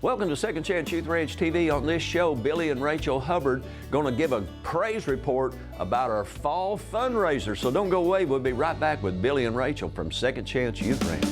Welcome to Second Chance Youth Ranch TV. On this show, Billy and Rachel Hubbard going to give a praise report about our fall fundraiser. So don't go away. We'll be right back with Billy and Rachel from Second Chance Youth Ranch.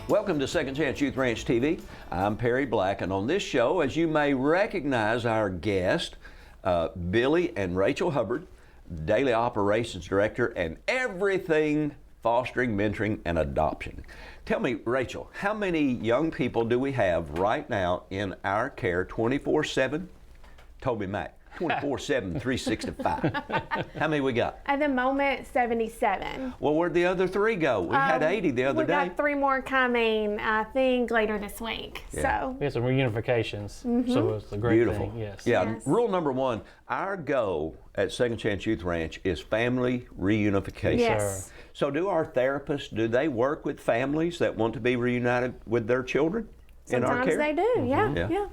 Welcome to Second Chance Youth Ranch TV. I'm Perry Black, and on this show, as you may recognize our guest, Billy and Rachel Hubbard, Daily Operations Director, and everything fostering, mentoring, and adoption. Tell me, Rachel, how many young people do we have right now in our care 24/7? Toby Mack. 24/7, 365. How many we got? At the moment, 77. Well, where'd the other three go? We had 80 the other day. We got 3 more coming, I think, later this week. Yeah. So we had some reunifications, so it's a great thing. Yes. Yeah. Yes. Rule number 1, our goal at Second Chance Youth Ranch is family reunification. Yes. So do our therapists, do they work with families that want to be reunited with their children in our care? sometimes they do, yeah.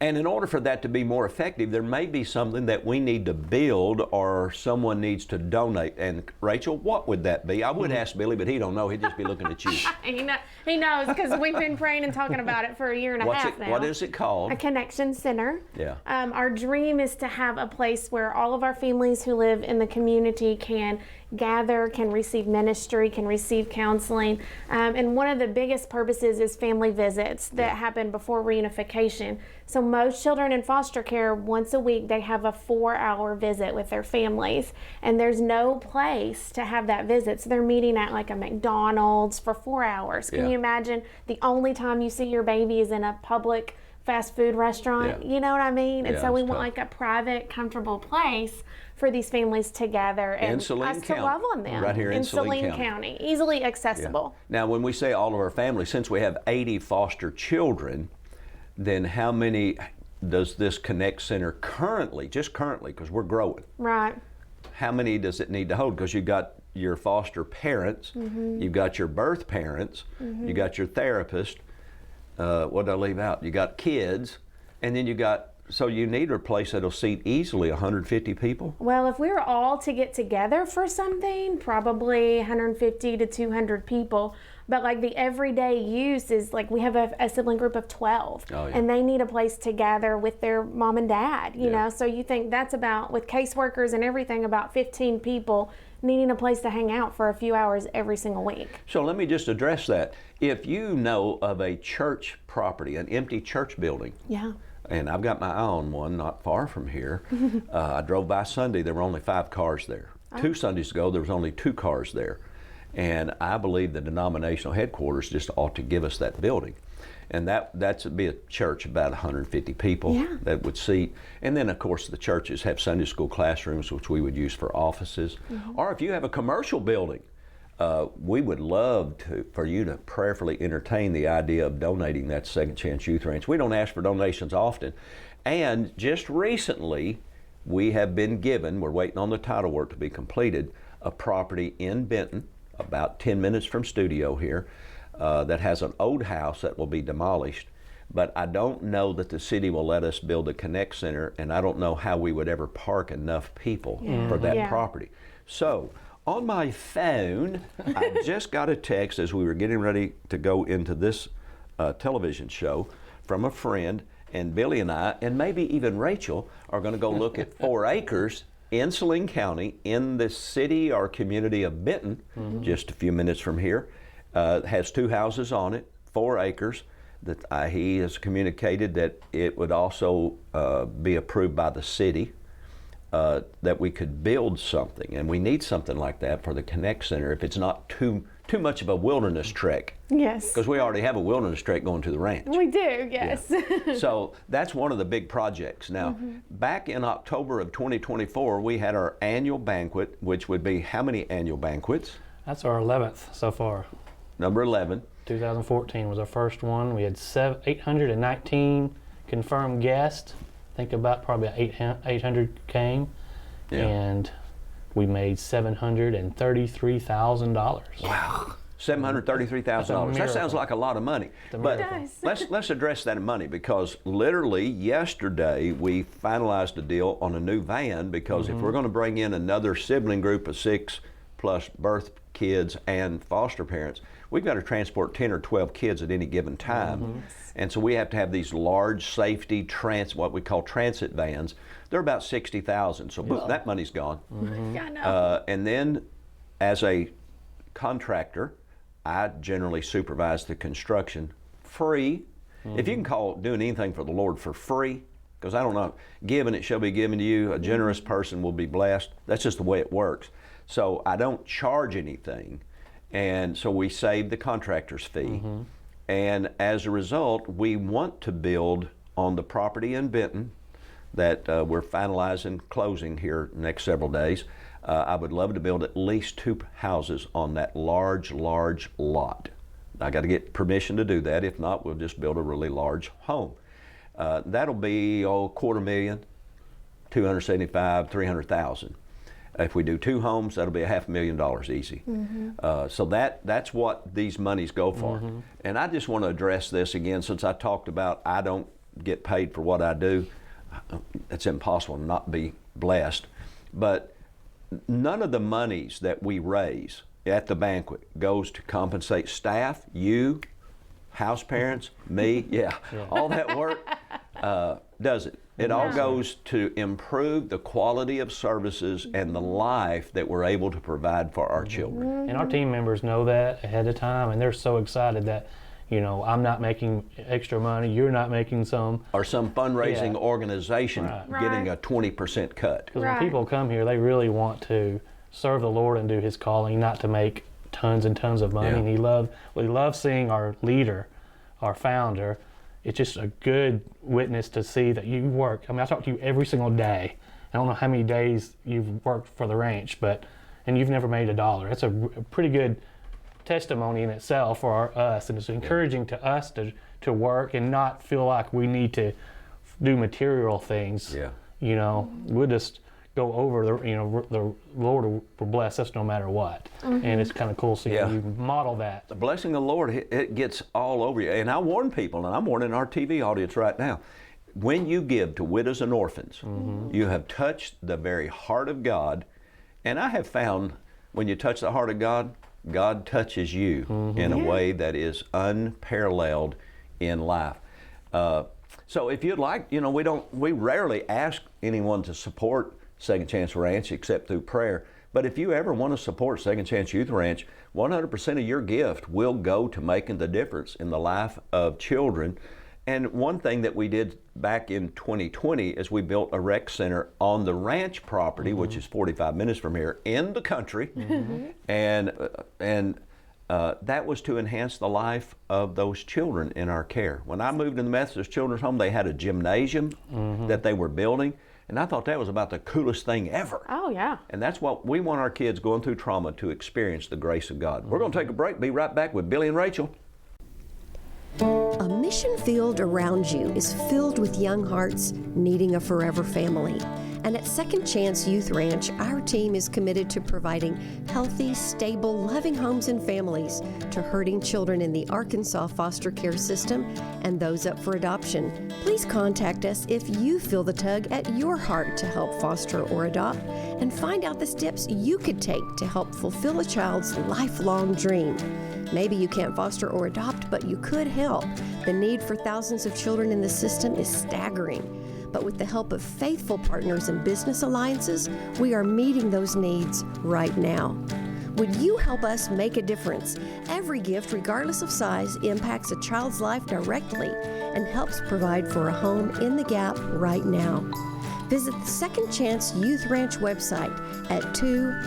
And in order for that to be more effective, there may be something that we need to build or someone needs to donate. And Rachel, what would that be? I would ask Billy, but he don't know. He'd just be looking at you. He knows because we've been praying and talking about it for a year and a half now. What is it called? A connection center. Yeah. Our dream is to have a place where all of our families who live in the community can gather, can receive ministry, can receive counseling. And one of the biggest purposes is family visits that happen before reunification. So most children in foster care, once a week, they have a 4-hour visit with their families. And there's no place to have that visit. So they're meeting at like a McDonald's for 4 hours. Can you imagine the only time you see your baby is in a public fast food restaurant? You know what I mean? And so we want like a private, comfortable place for these families to gather and us to love on them. Right here in Saline County. Easily accessible. Now, when we say all of our families, since we have 80 foster children, then how many does this Connect Center currently, just currently, because we're growing, Right. how many does it need to hold? Because you've got your foster parents, you've got your birth parents, you got your therapist, what did I leave out? You got kids, and then you got, so you need a place that'll seat easily 150 people? Well, if we were all to get together for something, probably 150 to 200 people. But like the everyday use is like we have a sibling group of 12 and they need a place to gather with their mom and dad, you know? So you think that's about, with caseworkers and everything, about 15 people needing a place to hang out for a few hours every single week. So let me just address that. If you know of a church property, an empty church building, and I've got my eye on one not far from here. I drove by Sunday, there were only 5 cars there. 2 Sundays ago, there was only 2 cars there. And I believe the denominational headquarters just ought to give us that building. And that's be a church about 150 people that would seat. And then of course the churches have Sunday school classrooms, which we would use for offices. Or if you have a commercial building, we would love for you to prayerfully entertain the idea of donating that to Second Chance Youth Ranch. We don't ask for donations often. And just recently, we have been given, we're waiting on the title work to be completed, a property in Benton, about 10 minutes from studio here, that has an old house that will be demolished. But I don't know that the city will let us build a Connect Center, and I don't know how we would ever park enough people for that property. So, on my phone, I just got a text as we were getting ready to go into this television show from a friend, and Billy and I, and maybe even Rachel, are going to go look at 4 acres in Saline County, in the city or community of Benton, just a few minutes from here. Has 2 houses on it, 4 acres. That he has communicated that it would also be approved by the city, that we could build something, and we need something like that for the Connect Center if it's not too much of a wilderness trek. Yes. Because we already have a wilderness trek going to the ranch. We do, yes. So that's one of the big projects. Now, back in October of 2024, we had our annual banquet, which would be how many annual banquets? That's our 11th so far. Number 11. 2014 was our first one. We had 819 confirmed guests. Think about probably 800 came. And we made $733,000. Wow. $733,000. That sounds like a lot of money. But let's address that money, because literally yesterday we finalized a deal on a new van, because if we're going to bring in another sibling group of 6 plus birth kids and foster parents, we've got to transport 10 or 12 kids at any given time. And so we have to have these large safety what we call transit vans. They're about $60,000, so that money's gone. Yeah, I know. And then as a contractor, I generally supervise the construction free. If you can doing anything for the Lord for free, because I don't know, given it shall be given to you, a generous person will be blessed. That's just the way it works. So I don't charge anything, and so we save the contractor's fee. And as a result, we want to build on the property in Benton that we're finalizing closing here next several days. I would love to build at least 2 houses on that large lot. I got to get permission to do that. If not, we'll just build a really large home. That'll be $250,000, $275,000, $300,000. If we do 2 homes, that'll be $500,000 easy. So that's what these monies go for. And I just want to address this again, since I talked about I don't get paid for what I do. It's impossible to not be blessed. But none of the monies that we raise at the banquet goes to compensate staff, you, house parents, me, all that work, does it? It all goes to improve the quality of services and the life that we're able to provide for our children. And our team members know that ahead of time, and they're so excited that, you know, I'm not making extra money, you're not making some. Or some fundraising organization getting a 20% cut. Because when people come here, they really want to serve the Lord and do His calling, not to make tons and tons of money. And we love seeing our leader, our founder. It's just a good witness to see that you work. I mean, I talk to you every single day. I don't know how many days you've worked for the ranch, and you've never made $1. That's a pretty good testimony in itself for us, and it's encouraging to us to work and not feel like we need to do material things. You know, we'll just go over the Lord will bless us no matter what. And it's kind of cool seeing you model that. The blessing of the Lord, it gets all over you. And I warn people, and I'm warning our TV audience right now, when you give to widows and orphans, you have touched the very heart of God. And I have found when you touch the heart of God, God touches you in a way that is unparalleled in life. So if you'd like, you know, we rarely ask anyone to support Second Chance Ranch except through prayer. But if you ever want to support Second Chance Youth Ranch, 100% of your gift will go to making the difference in the life of children. And one thing that we did back in 2020 is we built a rec center on the ranch property, which is 45 minutes from here, in the country. And that was to enhance the life of those children in our care. When I moved in the Methodist Children's Home, they had a gymnasium that they were building. And I thought that was about the coolest thing ever. Oh, yeah. And that's what we want our kids going through trauma to experience the grace of God. We're going to take a break. Be right back with Billy and Rachel. A mission field around you is filled with young hearts needing a forever family. And at Second Chance Youth Ranch, our team is committed to providing healthy, stable, loving homes and families to hurting children in the Arkansas foster care system and those up for adoption. Please contact us if you feel the tug at your heart to help foster or adopt, and find out the steps you could take to help fulfill a child's lifelong dream. Maybe you can't foster or adopt, but you could help. The need for thousands of children in the system is staggering. But with the help of faithful partners and business alliances, we are meeting those needs right now. Would you help us make a difference? Every gift, regardless of size, impacts a child's life directly and helps provide for a home in the gap right now. Visit the Second Chance Youth Ranch website at 2CYR.org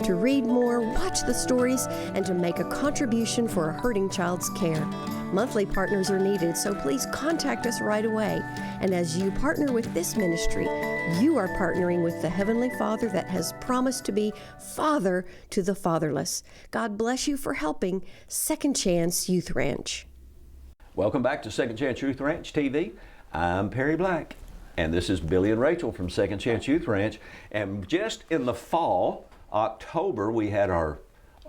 to read more, watch the stories, and to make a contribution for a hurting child's care. Monthly partners are needed, so please contact us right away. And as you partner with this ministry, you are partnering with the Heavenly Father that has promised to be Father to the fatherless. God bless you for helping Second Chance Youth Ranch. Welcome back to Second Chance Youth Ranch TV. I'm Perry Black, and this is Billy and Rachel from Second Chance Youth Ranch. And just in the fall, October, we had our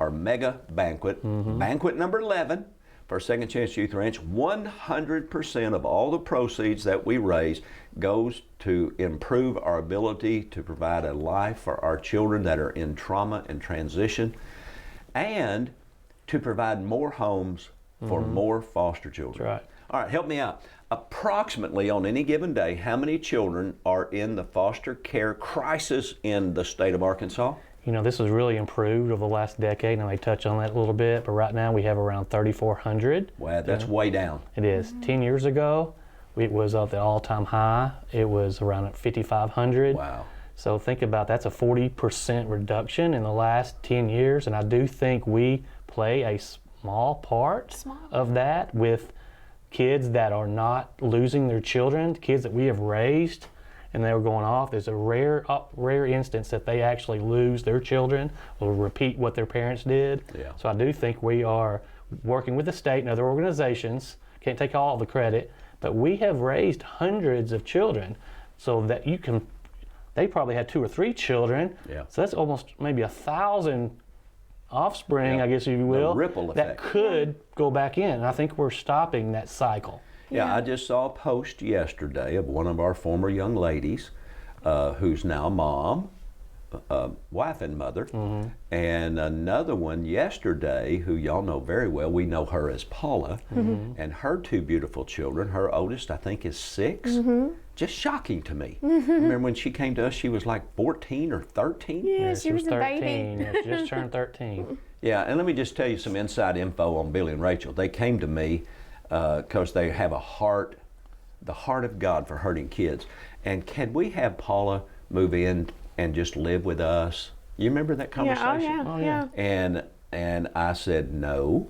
our mega banquet, banquet number 11 for Second Chance Youth Ranch. 100% of all the proceeds that we raise goes to improve our ability to provide a life for our children that are in trauma and transition, and to provide more homes for more foster children. That's right. All right, help me out. Approximately on any given day, how many children are in the foster care crisis in the state of Arkansas? You know, this has really improved over the last decade, and I may touch on that a little bit, but right now we have around 3,400. Well, that's way down. It is. 10 years ago, it was at the all-time high. It was around 5,500. Wow. So think about that's a 40% reduction in the last 10 years, and I do think we play a small part of that with kids that are not losing their children, kids that we have raised and they were going off. There's a rare instance that they actually lose their children or repeat what their parents did. Yeah. So I do think we are working with the state and other organizations, can't take all the credit, but we have raised hundreds of children so that they probably had 2 or 3 children. Yeah. So that's almost maybe 1,000 offspring, Yeah. I guess if you will, The ripple that effect. could go back in. And I think we're stopping that cycle. Yeah, I just saw a post yesterday of one of our former young ladies who's now mom, wife and mother, and another one yesterday who y'all know very well. We know her as Paula, and her 2 beautiful children. Her oldest, I think, is 6. Just shocking to me. Remember when she came to us, she was like 14 or 13? Yeah, she was a 13. baby. Yeah, she just turned 13. Yeah, and let me just tell you some inside info on Billy and Rachel. They came to me because they have the heart of God for hurting kids. And can we have Paula move in and just live with us? You remember that conversation? Oh, yeah. And I said, no,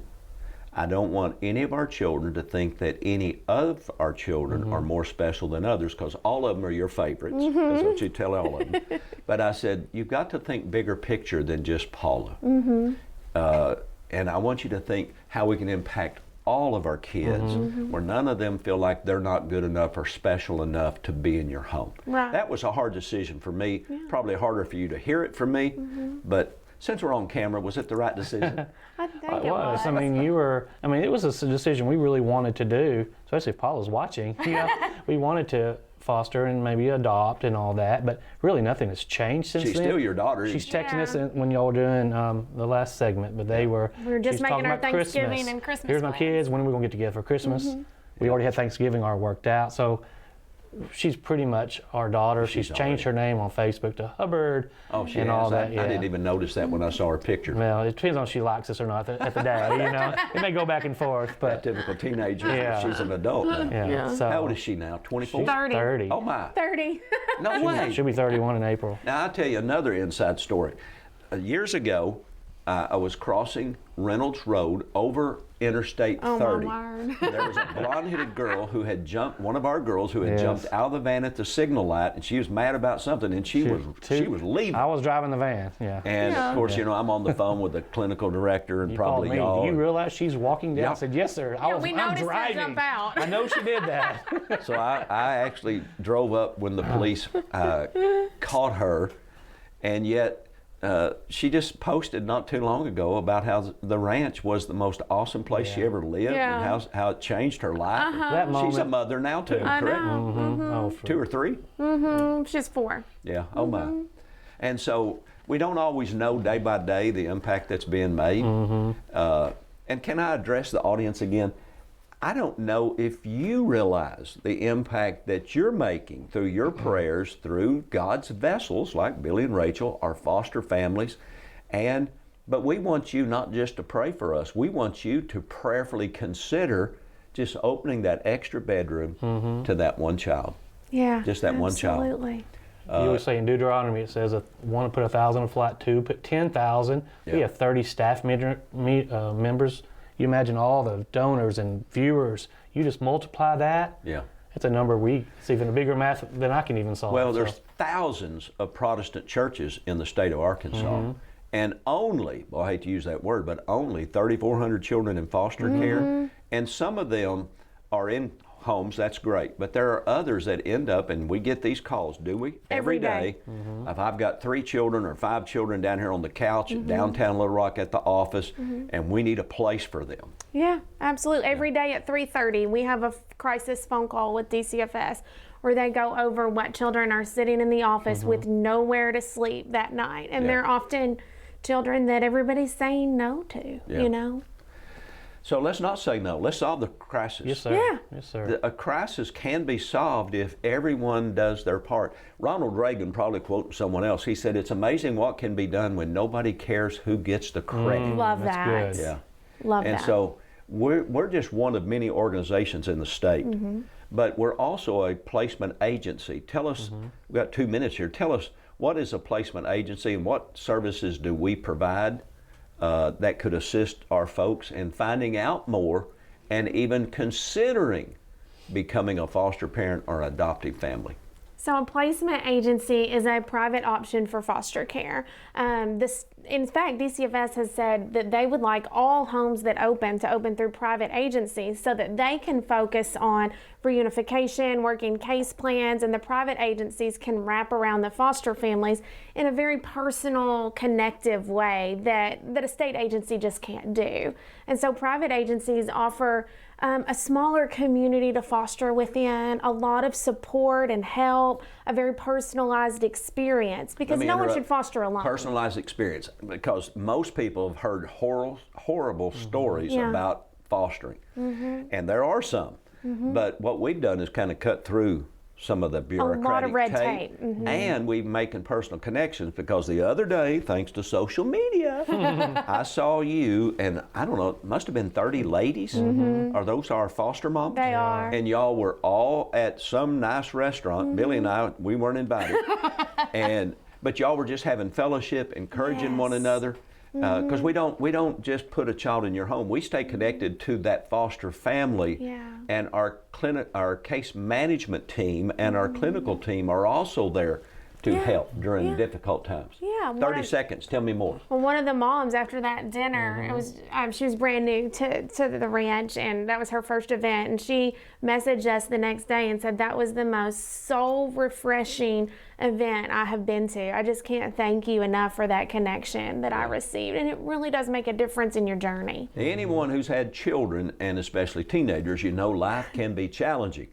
I don't want any of our children to think that any of our children are more special than others, because all of them are your favorites. That's what you tell all of them. But I said, you've got to think bigger picture than just Paula. And I want you to think how we can impact all of our kids, where none of them feel like they're not good enough or special enough to be in your home. Right. That was a hard decision for me, probably harder for you to hear it from me, but since we're on camera, was it the right decision? I think It was. I mean, it was a decision we really wanted to do, especially if Paula's watching. You know, we wanted to foster and maybe adopt and all that, but really nothing has changed since She's then. still your daughter. She's texting us when y'all were doing the last segment, but We were just she's making talking our about Thanksgiving Christmas. and Christmas Here's my plans. kids. When are we going to get together for Christmas? We already had Thanksgiving all worked out, so she's pretty much our daughter. She's changed her name on Facebook to Hubbard She and has. all that. I didn't even notice that when I saw her picture. Well, it depends on if she likes us or not at the day. You know, it may go back and forth, That but typical teenager. Yeah. She's an adult now. yeah. So How old is she now? 24? 30. 30. Oh my. 30. No way. She'll be 31 in April. Now I'll tell you another inside story. Years ago, I was crossing Reynolds Road over Interstate 30. Oh, my word. There was a blonde-headed girl who had jumped, one of our girls who had Yes. jumped out of the van at the signal light, and she was mad about something, and she was leaving. I was driving the van. Yeah. And of course, you know, I'm on the phone with the clinical director and You probably called me. y'all. Do you realize she's walking down? Yeah. I said, yes, sir. Yeah, we I'm noticed her driving. jump out. I know she did that. So I actually drove up when the police caught her, and yet she just posted not too long ago about how the ranch was the most awesome place she ever lived, Yeah. and how it changed her life. That She's a moment. mother now too, I correct? know. Oh, 2 or 3? She's 4. Yeah. Oh my. And so we don't always know day by day the impact that's being made. And can I address the audience again? I don't know if you realize the impact that you're making through your prayers, through God's vessels like Billy and Rachel, our foster families, but we want you not just to pray for us, we want you to prayerfully consider just opening that extra bedroom to that one child. Yeah. Just that one child. Absolutely. You always say in Deuteronomy, it says, one to put 1,000 on a flight, 2 put 10,000. We Yeah. have 30 staff members. You imagine all the donors and viewers. You just multiply that. Yeah. It's a number it's even a bigger math than I can even solve. Well, so. there's thousands of Protestant churches in the state of Arkansas, and only, well, I hate to use that word, but only 3,400 children in foster care, and some of them are in homes, that's great. But there are others that end up, and we get these calls, do we? Every day. If I've got 3 children or 5 children down here on the couch at downtown Little Rock at the office, and we need a place for them. Yeah, absolutely. Every day at 3:30, we have a crisis phone call with DCFS where they go over what children are sitting in the office with nowhere to sleep that night. And they're often children that everybody's saying no to, you know? So let's not say no. Let's solve the crisis. Yes, sir. Yeah. Yes, sir. A crisis can be solved if everyone does their part. Ronald Reagan, probably quoting someone else, he said, it's amazing what can be done when nobody cares who gets the credit. Love that's that. good. Yeah. Love And that. so we're just one of many organizations in the state, but we're also a placement agency. Tell us, we've got 2 minutes here, tell us what is a placement agency and what services do we provide that could assist our folks in finding out more and even considering becoming a foster parent or adoptive family. So a placement agency is a private option for foster care. In fact, DCFS has said that they would like all homes that open to open through private agencies so that they can focus on reunification, working case plans, and the private agencies can wrap around the foster families in a very personal, connective way that a state agency just can't do. And so private agencies offer a smaller community to foster within, a lot of support and help, a very personalized experience, because no one should foster alone. Personalized experience, because most people have heard horrible stories about fostering, and there are some. But what we've done is kind of cut through some of the bureaucratic a lot of red tape. And we're making personal connections, because the other day, thanks to social media, I saw you, and I don't know, it must have been 30 ladies. Are those our foster moms? They are. And y'all were all at some nice restaurant. Billy and I, we weren't invited. But y'all were just having fellowship, encouraging one another. Because we don't just put a child in your home. We stay connected to that foster family, and our case management team and our clinical team are also there to help during difficult times. 30 seconds. Tell me more. Well, one of the moms after that dinner, it was she was brand new to the ranch, and that was her first event. And she messaged us the next day and said that was the most soul refreshing event I have been to. I just can't thank you enough for that connection that I received, and it really does make a difference in your journey. Anyone who's had children, and especially teenagers, you know life can be challenging.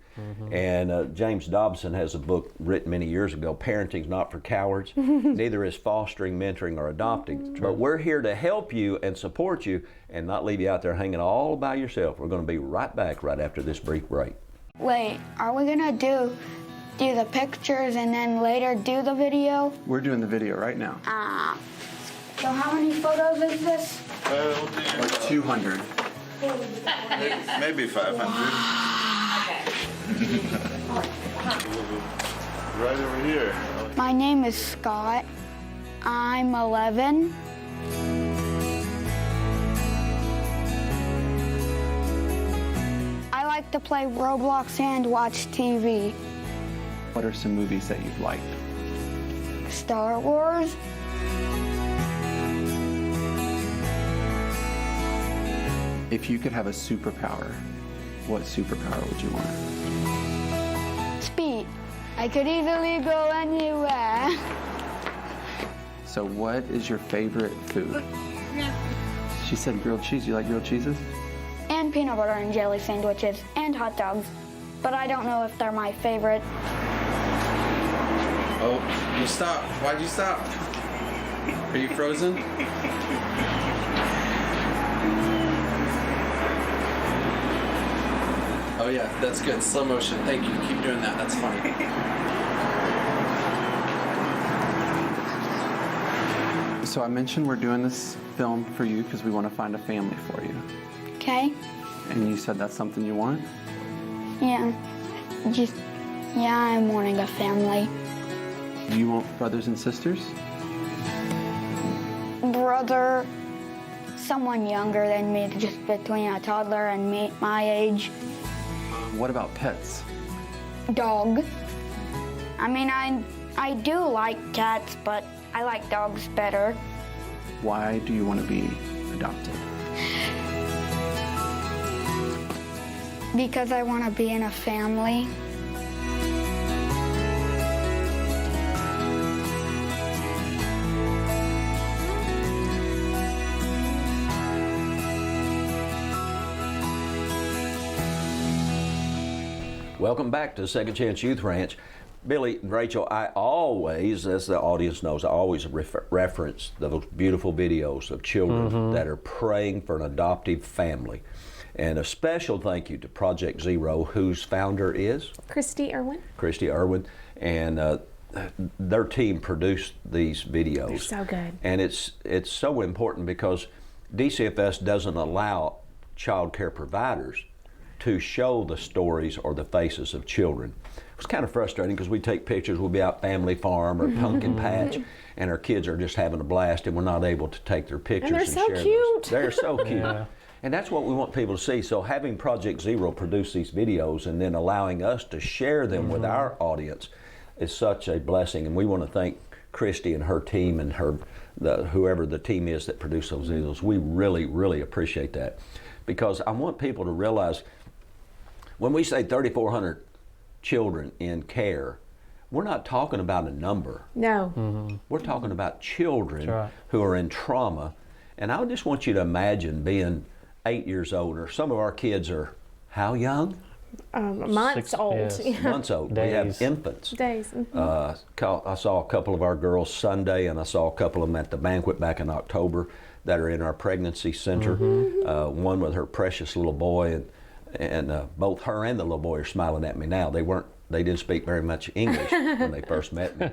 And James Dobson has a book written many years ago, Parenting's Not for Cowards. Neither is fostering, mentoring, or adopting. But we're here to help you and support you and not leave you out there hanging all by yourself. We're going to be right back right after this brief break. Wait, are we going to do the pictures and then later do the video? We're doing the video right now. So how many photos is this? Like 200. Maybe 500. Right over here. My name is Scott. I'm 11. I like to play Roblox and watch TV. What are some movies that you've liked? Star Wars. If you could have a superpower, what superpower would you want? Speed. I could easily go anywhere. So what is your favorite food? She said grilled cheese. You like grilled cheeses? And peanut butter and jelly sandwiches and hot dogs. But I don't know if they're my favorite. Oh, you stopped. Why'd you stop? Are you frozen? Oh yeah, that's good. Slow motion. Thank you. Keep doing that. That's funny. So I mentioned we're doing this film for you because we want to find a family for you. Okay? And you said that's something you want? Yeah. I'm wanting a family. You want brothers and sisters? Brother, someone younger than me, just between a toddler and me, my age. What about pets? Dog. I mean, I do like cats, but I like dogs better. Why do you want to be adopted? Because I want to be in a family. Welcome back to Second Chance Youth Ranch. Billy and Rachel, I always, as the audience knows, I always reference those beautiful videos of children that are praying for an adoptive family. And a special thank you to Project Zero, whose founder is? Christy Irwin. Christy Irwin. And their team produced these videos. They're so good. And it's so important because DCFS doesn't allow child care providers to show the stories or the faces of children. It was kind of frustrating because we take pictures, we'll be out Family Farm or Pumpkin Patch, and our kids are just having a blast and we're not able to take their pictures and so share cute. those. They're so cute. Yeah. And that's what we want people to see. So having Project Zero produce these videos and then allowing us to share them with our audience is such a blessing. And we want to thank Christy and her team and whoever the team is that produced those videos. We really, really appreciate that. Because I want people to realize when we say 3,400 children in care, we're not talking about a number. No. We're talking about children who are in trauma. And I just want you to imagine being 8 years old, or some of our kids are how young? Months old. Yes. Yeah. Months old. Days. We have infants. Days. I saw a couple of our girls Sunday, and I saw a couple of them at the banquet back in October that are in our pregnancy center. One with her precious little boy, and both her and the little boy are smiling at me now. They didn't speak very much English when they first met me.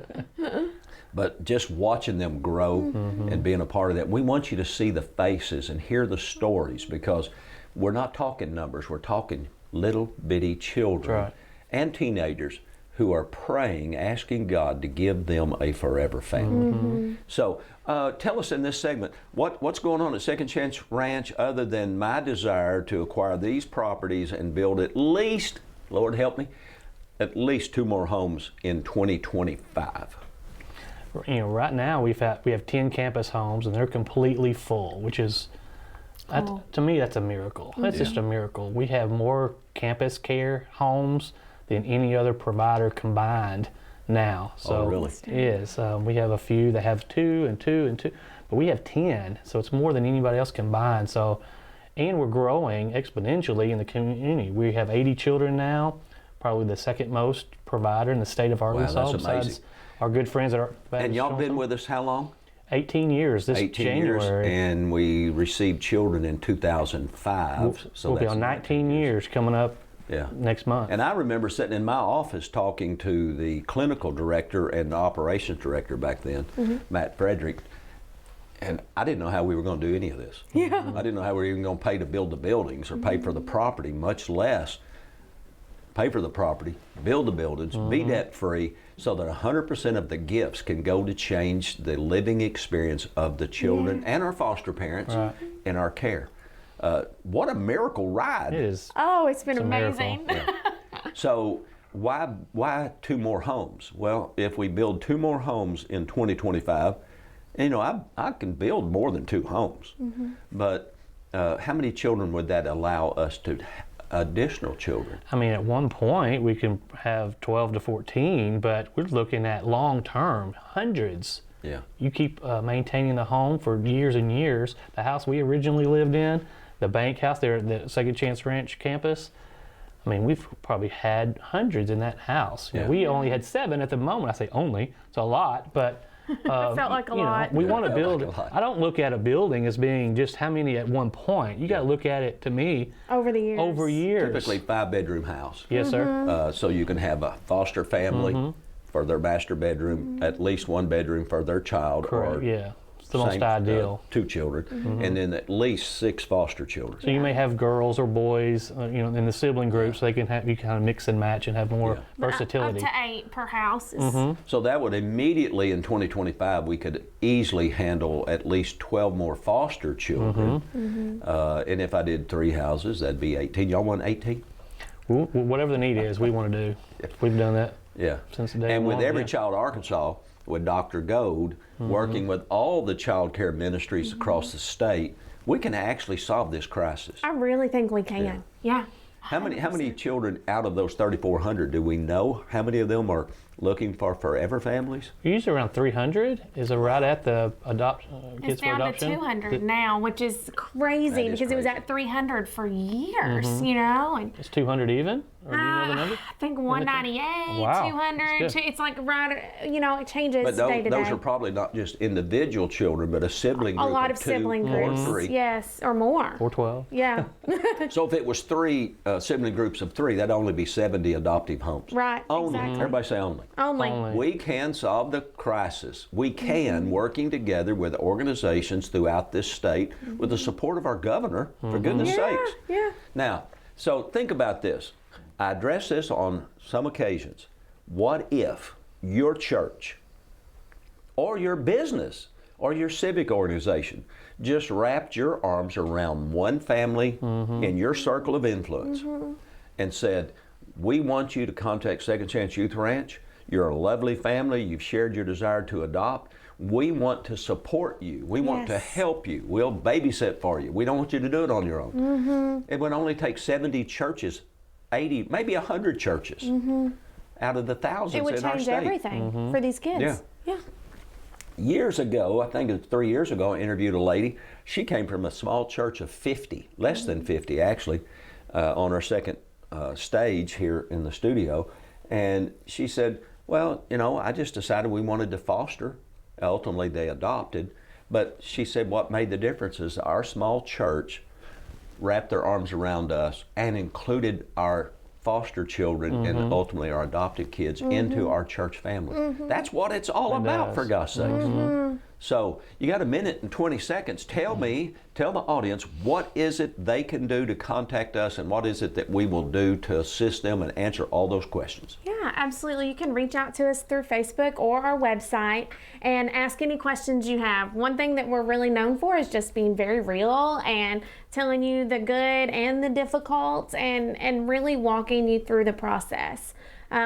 But just watching them grow and being a part of that, we want you to see the faces and hear the stories, because we're not talking numbers, we're talking little bitty children and teenagers who are praying, asking God to give them a forever family. So tell us in this segment, what's going on at Second Chance Ranch other than my desire to acquire these properties and build at least, Lord help me, at least 2 more homes in 2025. You know, right now we have 10 campus homes and they're completely full, which is, to me, that's a miracle. That's just a miracle. We have more campus care homes than any other provider combined now. So really? Yes, we have a few that have 2 and 2 and 2, but we have 10, so it's more than anybody else combined. So, and we're growing exponentially in the community. We have 80 children now, probably the second most provider in the state of Arkansas. Wow, that's amazing. Besides our good friends at our And y'all been with us how long? 18 years this 18 January. years, and we received children in 2005. So we'll be on 19 years coming up next month. And I remember sitting in my office talking to the clinical director and the operations director back then, Matt Frederick, and I didn't know how we were going to do any of this. I didn't know how we were even going to pay to build the buildings or pay for the property, much less pay for the property, build the buildings, be debt-free, so that 100% of the gifts can go to change the living experience of the children and our foster parents in our care. What a miracle ride. It is. Oh, it's been It's a amazing. So why 2 more homes? Well, if we build 2 more homes in 2025, you know, I can build more than 2 homes, but how many children would that allow us to additional children? I mean, at one point we can have 12 to 14, but we're looking at long term, hundreds. Yeah. You keep maintaining the home for years and years. The house we originally lived in, the bank house there at the Second Chance Ranch campus, I mean, we've probably had hundreds in that house. You know, we only had 7 at the moment. I say only, it's a lot, but It felt like a lot. we want to build. like I don't look at a building as being just how many at one point. You got to look at it, to me, Over the years. over years. Typically 5-bedroom house. Yes, sir. So you can have a foster family for their master bedroom, at least 1 bedroom for their child, Correct. or Yeah, it's the most same, ideal. 2 children, and then at least 6 foster children. So you may have girls or boys, you know, in the sibling group, so they can have, you kind of mix and match and have more versatility. Up to 8 per house. Is, So that would immediately, in 2025, we could easily handle at least 12 more foster children. And if I did 3 houses, that'd be 18. Y'all want 18? Whatever the need is, we want to do. We've done that since the day And with one, Every Child Arkansas, with Dr. Gold, working with all the child care ministries across the state, we can actually solve this crisis. I really think we can. Yeah. How many children out of those 3,400 do we know? How many of them are looking for forever families? Usually around 300 is right at the kids for adoption. It's down to 200 now, which is crazy because it was at 300 for years, you know. And it's 200 even? Or do you know the number? I think 198, Wow. 200. It's like right, you know, it changes But day to day. those are probably not just individual children, but a sibling group. A lot of two sibling or groups, three. yes, or more. Or 12. Yeah. So if it was three sibling groups of 3, that'd only be 70 adoptive homes. Right, Only. exactly. Everybody say only. Only. We can solve the crisis. We can, working together with organizations throughout this state, with the support of our governor, for goodness sakes. Yeah. Now, so think about this. I address this on some occasions. What if your church or your business or your civic organization just wrapped your arms around one family in your circle of influence and said, we want you to contact Second Chance Youth Ranch. You're a lovely family. You've shared your desire to adopt. We want to support you. We want to help you. We'll babysit for you. We don't want you to do it on your own. It would only take 70 churches, 80, maybe 100 churches out of the thousands in our state. It would change everything for these kids. Yeah. Years ago, I think it was 3 years ago, I interviewed a lady. She came from a small church of 50, less than 50 actually, on her second stage here in the studio. And she said, well, you know, I just decided we wanted to foster. Ultimately, they adopted. But she said what made the difference is our small church wrapped their arms around us and included our foster children and ultimately our adopted kids into our church family. That's what it's all about, for God's sakes. So you got a minute and 20 seconds. Tell the audience, what is it they can do to contact us, and what is it that we will do to assist them and answer all those questions? Yeah, absolutely. You can reach out to us through Facebook or our website and ask any questions you have. One thing that we're really known for is just being very real and telling you the good and the difficult and really walking you through the process.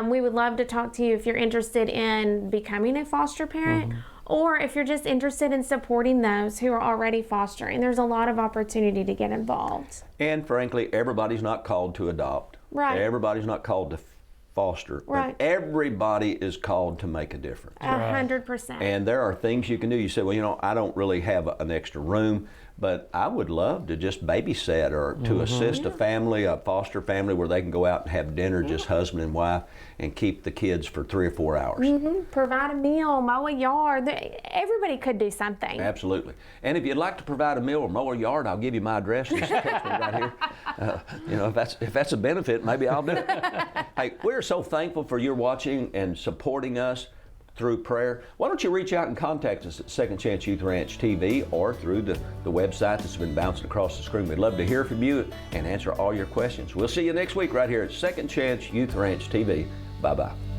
We would love to talk to you if you're interested in becoming a foster parent or if you're just interested in supporting those who are already fostering. There's a lot of opportunity to get involved. And frankly, everybody's not called to adopt. Right. Everybody's not called to foster. Right. But everybody is called to make a difference. 100%. And there are things you can do. You say, well, you know, I don't really have an extra room, but I would love to just babysit or to assist a family, a foster family, where they can go out and have dinner, just husband and wife, and keep the kids for 3 or 4 hours. Provide a meal, mow a yard. Everybody could do something. Absolutely. And if you'd like to provide a meal or mow a yard, I'll give you my address. Just text me right here. You know, if that's a benefit, maybe I'll do it. Hey, we're so thankful for your watching and supporting us through prayer. Why don't you reach out and contact us at Second Chance Youth Ranch TV or through the website that's been bouncing across the screen. We'd love to hear from you and answer all your questions. We'll see you next week right here at Second Chance Youth Ranch TV. Bye-bye.